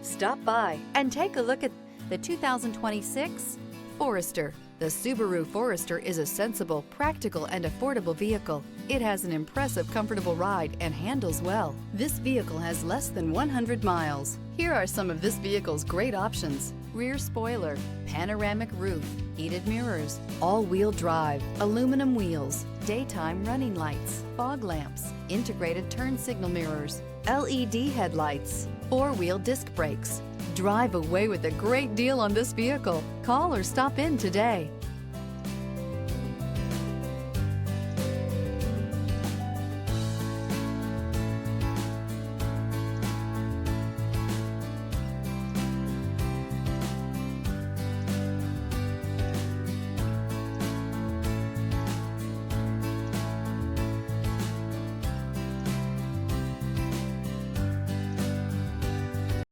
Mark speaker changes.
Speaker 1: Stop by and take a look at the 2026 Forester. The Subaru Forester is a sensible, practical, and affordable vehicle. It has an impressive, comfortable ride and handles well. This vehicle has less than 100 miles. Here are some of this vehicle's great options: rear spoiler, panoramic roof, heated mirrors, all-wheel drive, aluminum wheels, daytime running lights, fog lamps, integrated turn signal mirrors, LED headlights, four-wheel disc brakes. Drive away with a great deal on this vehicle. Call or stop in today.